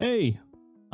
Hey,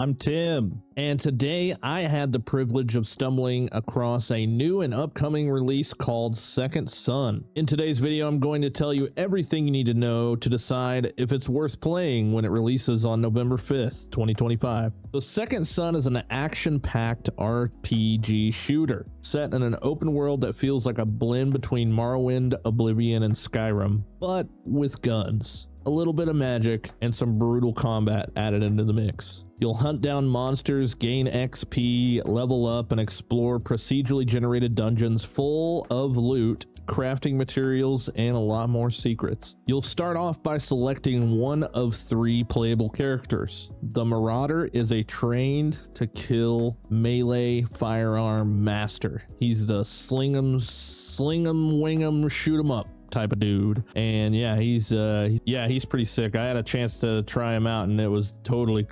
I'm Tim, and today I had the privilege of stumbling across a new and upcoming release called Second Son. In today's video, I'm going to tell you everything you need to know to decide if it's worth playing when it releases on November 5th, 2025. So Second Son is an action-packed RPG shooter set in an open world that feels like a blend between Morrowind, Oblivion, and Skyrim, but with guns, a little bit of magic, and some brutal combat added into the mix. You'll hunt down monsters, gain XP, level up, and explore procedurally generated dungeons full of loot, crafting materials, and a lot more secrets. You'll start off by selecting one of 3 playable characters. The Marauder is a trained to kill melee firearm master. He's the sling 'em, wing 'em, shoot 'em up type of dude, and he's pretty sick. I had a chance to try him out and it was totally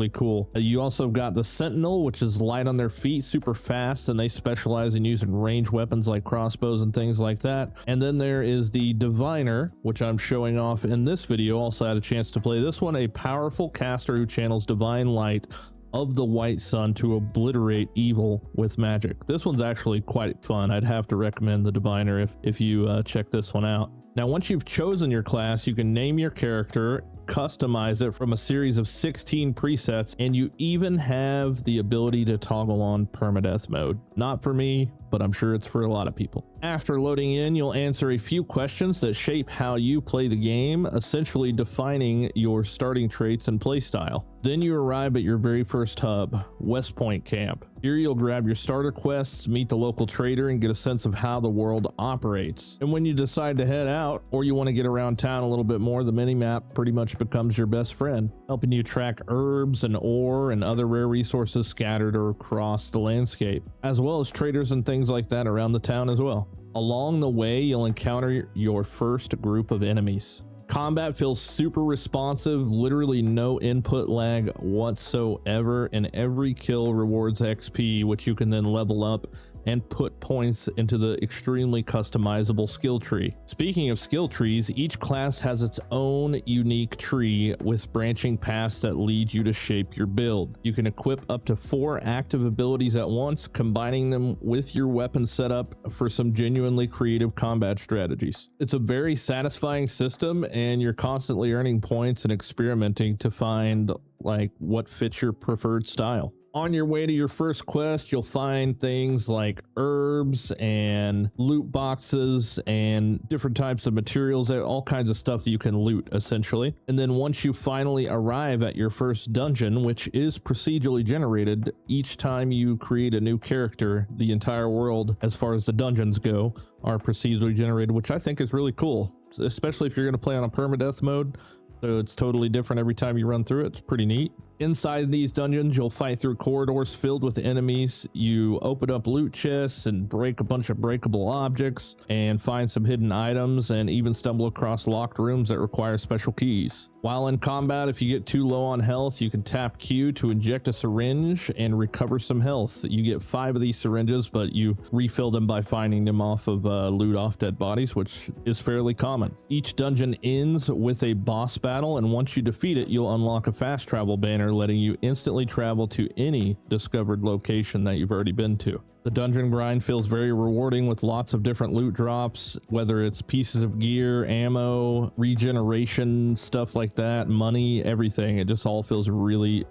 cool. You also got the Sentinel, which is light on their feet, super fast, and they specialize in using range weapons like crossbows and things like that. And then there is the Diviner, which I'm showing off in this video. Also had a chance to play this one, a powerful caster who channels divine light of the white sun to obliterate evil with magic. This one's actually quite fun. I'd have to recommend the Diviner if you check this one out. Now, once you've chosen your class, you can name your character, customize it from a series of 16 presets, and you even have the ability to toggle on permadeath mode. Not for me, but I'm sure it's for a lot of people. After loading in, you'll answer a few questions that shape how you play the game, essentially defining your starting traits and playstyle. Then you arrive at your very first hub, West Point Camp. Here you'll grab your starter quests, meet the local trader, and get a sense of how the world operates. And when you decide to head out, or you want to get around town a little bit more, the minimap pretty much becomes your best friend, helping you track herbs and ore and other rare resources scattered across the landscape, as well as traders and things like that around the town as well. Along the way, you'll encounter your first group of enemies. Combat feels super responsive, literally no input lag whatsoever, and every kill rewards XP, which you can then level up and put points into the extremely customizable skill tree. Speaking of skill trees, each class has its own unique tree with branching paths that lead you to shape your build. You can equip up to 4 active abilities at once, combining them with your weapon setup for some genuinely creative combat strategies. It's a very satisfying system, and you're constantly earning points and experimenting to find like what fits your preferred style. On your way to your first quest, you'll find things like herbs and loot boxes and different types of materials, all kinds of stuff that you can loot essentially. And then once you finally arrive at your first dungeon, which is procedurally generated, each time you create a new character, the entire world, as far as the dungeons go, are procedurally generated, which I think is really cool, especially if you're going to play on a permadeath mode. So it's totally different every time you run through it. It's pretty neat. Inside these dungeons, you'll fight through corridors filled with enemies. You open up loot chests and break a bunch of breakable objects and find some hidden items, and even stumble across locked rooms that require special keys. While in combat, if you get too low on health, you can tap Q to inject a syringe and recover some health. You get 5 of these syringes, but you refill them by finding them off of loot off dead bodies, which is fairly common. Each dungeon ends with a boss battle, and once you defeat it, you'll unlock a fast travel banner letting you instantly travel to any discovered location that you've already been to. The dungeon grind feels very rewarding with lots of different loot drops, whether it's pieces of gear, ammo, regeneration, stuff like that, money, everything. It just all feels really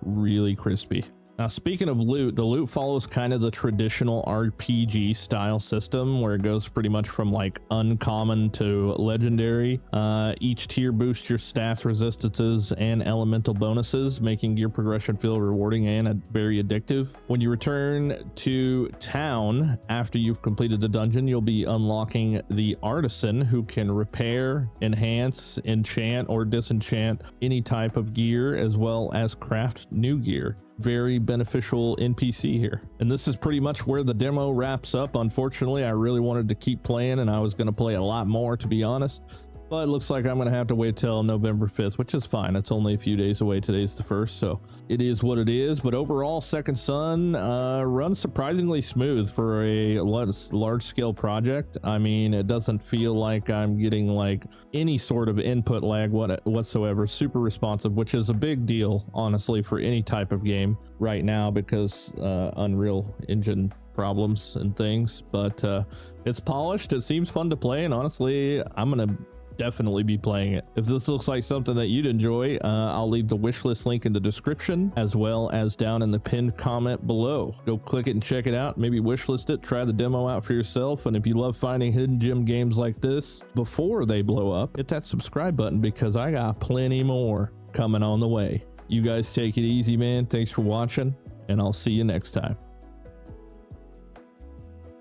crispy. Now, speaking of loot, the loot follows kind of the traditional RPG style system where it goes pretty much from like uncommon to legendary. Each tier boosts your stats, resistances, and elemental bonuses, making gear progression feel rewarding and very addictive. When you return to town after you've completed the dungeon, you'll be unlocking the Artisan, who can repair, enhance, enchant, or disenchant any type of gear, as well as craft new gear. Very beneficial NPC here. And this is pretty much where the demo wraps up. Unfortunately, I really wanted to keep playing, and I was going to play a lot more, to be honest, But it looks like I'm going to have to wait till November 5th, which is fine. It's only a few days away. Today's the 1st, so it is what it is. But overall, Second Son runs surprisingly smooth for a large-scale project. I mean, it doesn't feel like I'm getting like any sort of input lag whatsoever. Super responsive, which is a big deal, honestly, for any type of game right now because Unreal Engine problems and things. But it's polished. It seems fun to play, and honestly, I'm going to definitely be playing it. If this looks like something that you'd enjoy, I'll leave the wishlist link in the description as well as down in the pinned comment below. Go click it and check it out. Maybe wishlist it, try the demo out for yourself. And if you love finding hidden gem games like this before they blow up, hit that subscribe button because I got plenty more coming on the way. You guys take it easy, man. Thanks for watching, and I'll see you next time.